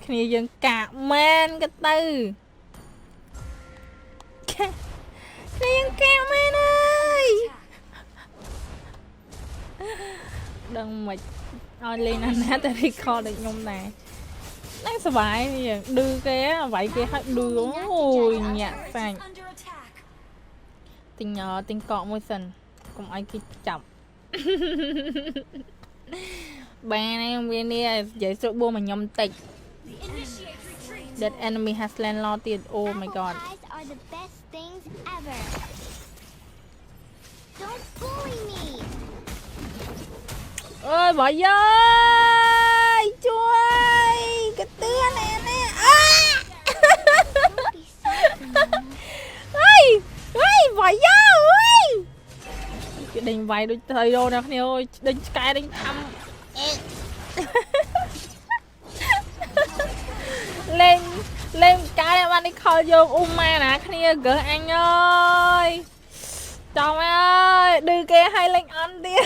គ្នាយើងកាក់មែនក៏ទៅគ្នាយើងកាក់មែនអើយដឹងមិនឲ្យលេងណាតែ recall ដូចខ្ញុំដែរนั่งสบายนี่อย่างดื้อแกไหวแกให้ดื้อโอ้ยเนี่ยแฝงติงติงเกาะมวยสันกុំឲ្យគេចាប់ បានហើយវានេះនិយាយស្រួលបួមកខ្ញុំតិច That enemy has landlord ទៀត Oh my god are the best things ever. Don't bully me. អើយបើយាយជួយក៏ទឿនណែអើយ Don't be so mean. អើយបើយាអើយគេដេញវាយដូចទៅយោអ្នកគ្នាអើយដេញឆ្កែដេញថាំលេងកាយបាននេះខលយកអ៊ុំម៉ែណាគ្នាកើអញអើយចាំអើយឌឺគេឲ្យលេងអន់ទៀត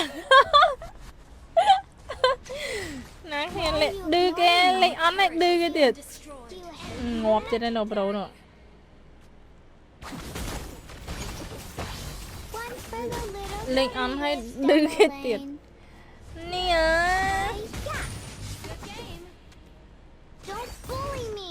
ណាគ្នាលេងឌឺគេលេងអន់ហើយឌឺគេទៀតងាប់ចិត្តឯណូប្រូនោះ One for the little លេងអន់ហើយឌឺគេទៀតនេះអើ Don't bully me.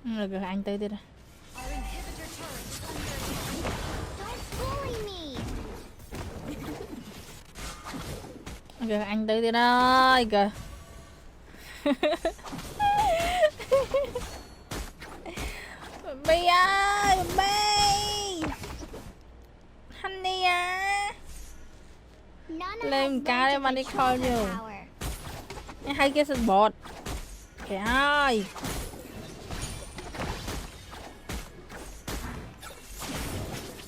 Rồi anh tớiទៀត Don't bully me. Kìa anh tớiទៀតơi kìa Bi ơi Bi Honey à None of lên us cá want đây to mà đi control coi the nhiều power. hay cái sừng bột kìa ơi